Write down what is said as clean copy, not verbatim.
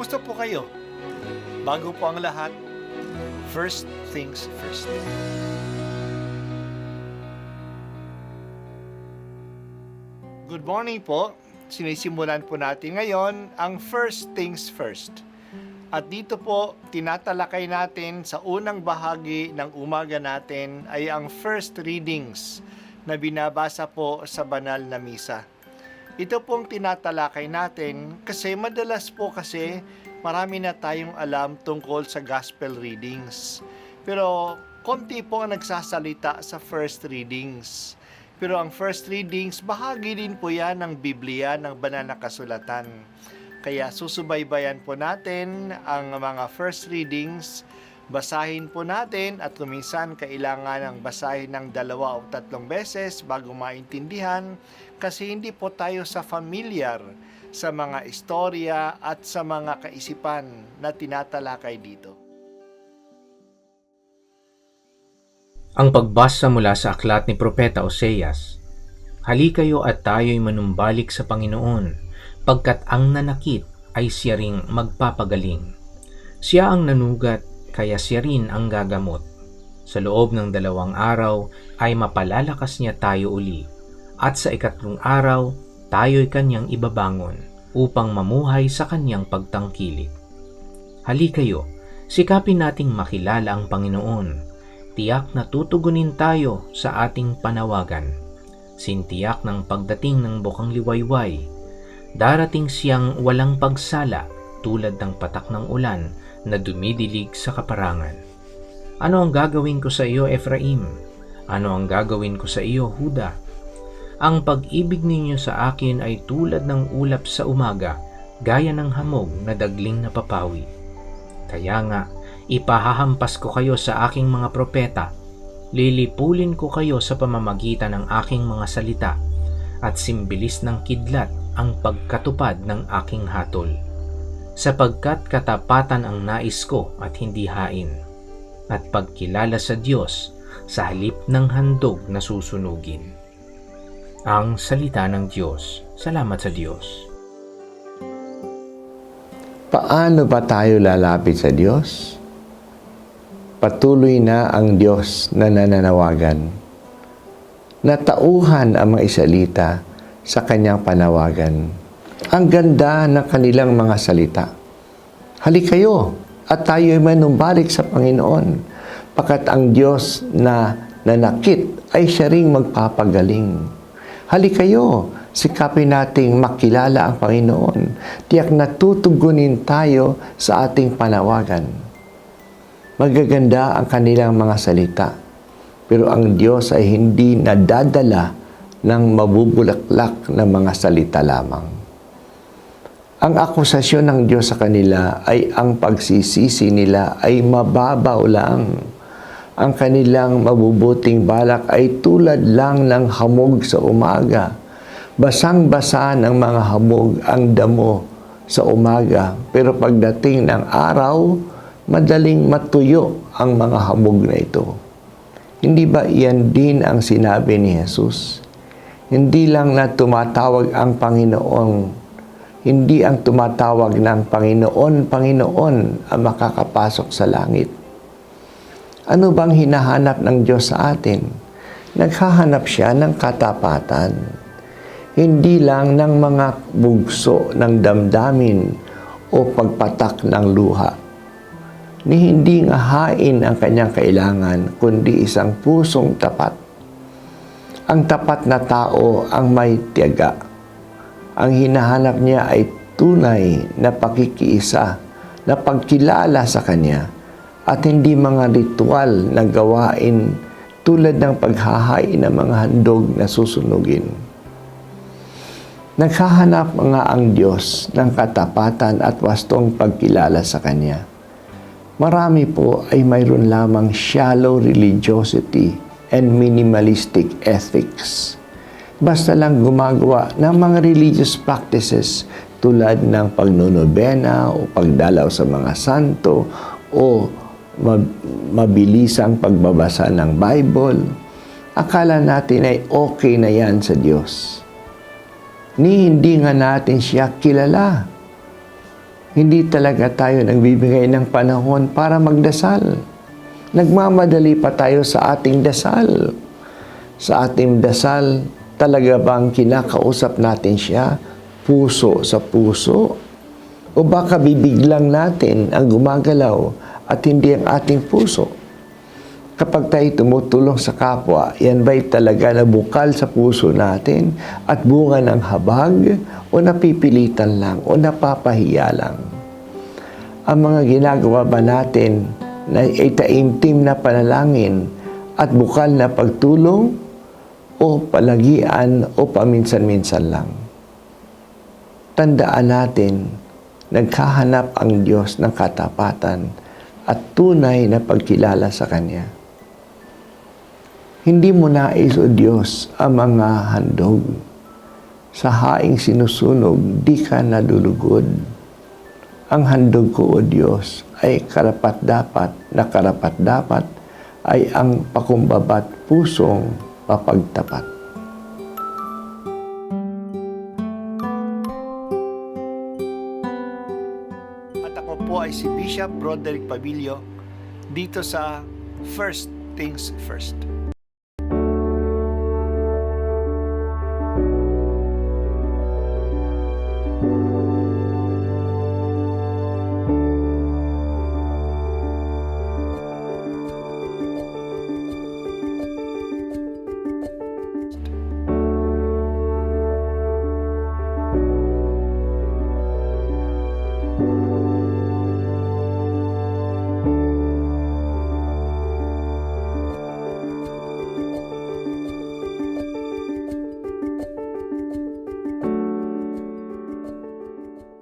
Kumusta po kayo? Bago po ang lahat, first things first. Good morning po. Sinisimulan po natin ngayon ang first things first. At dito po, tinatalakay natin sa unang bahagi ng umaga natin ay ang first readings na binabasa po sa banal na misa. Ito pong tinatalakay natin kasi madalas po kasi marami na tayong alam tungkol sa gospel readings. Pero konti po ang nagsasalita sa first readings. Pero ang first readings, bahagi din po yan ng Biblia, ng banal na kasulatan. Kaya susubaybayan po natin ang mga first readings, basahin po natin at kuminsan kailangan ng basahin ng 2 o 3 beses bago maintindihan kasi hindi po tayo familiar sa mga istorya at sa mga kaisipan na tinatalakay dito. Ang pagbasa mula sa aklat ni Propeta Oseas. Halikayo at tayo'y manumbalik sa Panginoon, pagkat ang nanakit ay siya ring magpapagaling. Siya ang nanugat, kaya siya rin ang gagamot. Sa loob ng 2 araw ay mapalalakas niya tayo uli, at sa 3 araw tayo'y kanyang ibabangon upang mamuhay sa kanyang pagtangkilik. Halikayo, sikapin nating makilala ang Panginoon. Tiyak na tutugunin tayo sa ating panawagan. Sintiyak ng pagdating ng bukang liwayway. Darating siyang walang pagsala tulad ng patak ng ulan na dumidilig sa kaparangan. Ano ang gagawin ko sa iyo, Ephraim? Ano ang gagawin ko sa iyo, Huda? Ang pag-ibig ninyo sa akin ay tulad ng ulap sa umaga, gaya ng hamog na dagling napapawi. Kaya nga, ipahahampas ko kayo sa aking mga propeta, lilipulin ko kayo sa pamamagitan ng aking mga salita, at simbilis ng kidlat ang pagkatupad ng aking hatol. Sapagkat katapatan ang nais ko at hindi hain, at pagkilala sa Diyos sa halip ng handog na susunugin. Ang salita ng Diyos. Salamat sa Diyos. Paano ba tayo lalapit sa Diyos? Patuloy na ang Diyos na nananawagan. Natauhan ang mga isalita sa kanyang panawagan. Ang ganda ng kanilang mga salita. Halikayo at tayo'y manumbalik sa Panginoon, pagkat ang Diyos na nanakit ay siya ring magpapagaling. Halikayo, sikapin nating makilala ang Panginoon. Tiyak na tutugunin tayo sa ating panawagan. Magaganda ang kanilang mga salita, pero ang Diyos ay hindi nadadala ng mabubulaklak na mga salita lamang. Ang akusasyon ng Diyos sa kanila ay ang pagsisisi nila ay mababaw lang. Ang kanilang mabubuting balak ay tulad lang ng hamog sa umaga. Basang-basa ng mga hamog ang damo sa umaga, pero pagdating ng araw, madaling matuyo ang mga hamog na ito. Hindi ba iyan din ang sinabi ni Jesus? Hindi lang na tumatawag ang Panginoon, hindi ang tumatawag ng Panginoon, Panginoon ang makakapasok sa langit. Ano bang hinahanap ng Diyos sa atin? Naghahanap siya ng katapatan. Hindi lang ng mga bugso ng damdamin o pagpatak ng luha. Ni hindi nga hain ang kanyang kailangan, kundi isang pusong tapat. Ang tapat na tao ang may tiyaga. Ang hinahanap niya ay tunay na pakikiisa, na pagkilala sa Kanya, at hindi mga ritual na gawain tulad ng paghahain ng mga handog na susunugin. Naghahanap nga ang Diyos ng katapatan at wastong pagkilala sa Kanya. Marami po ay mayroon lamang shallow religiosity and minimalistic ethics. Basta lang gumagawa ng mga religious practices tulad ng pagnonobena o pagdalaw sa mga santo o mabilisang pagbabasa ng Bible. Akala natin ay okay na yan sa Diyos. Ni hindi nga natin siya kilala. Hindi talaga tayo nagbibigay ng panahon para magdasal. Nagmamadali pa tayo sa ating dasal. Sa ating dasal, talaga bang kinakausap natin siya puso sa puso? O baka bibig lang natin ang gumagalaw at hindi ang ating puso? Kapag tayo tumutulong sa kapwa, yan ba'y talaga nabukal sa puso natin at bunga ng habag o napipilitan lang o napapahiya lang? Ang mga ginagawa ba natin na taimtim na panalangin at bukal na pagtulong o palagian o paminsan-minsan lang? Tandaan natin, naghahanap ang Diyos ng katapatan at tunay na pagkilala sa Kanya. Hindi mo nais, O Diyos, ang mga handog. Sa haing sinusunog, di ka nadulugod. Ang handog ko, O Diyos, ay karapat-dapat ay ang pakumbabat pusong papagtapat. At ako po ay si Bishop Broderick Pabilio dito sa First Things First.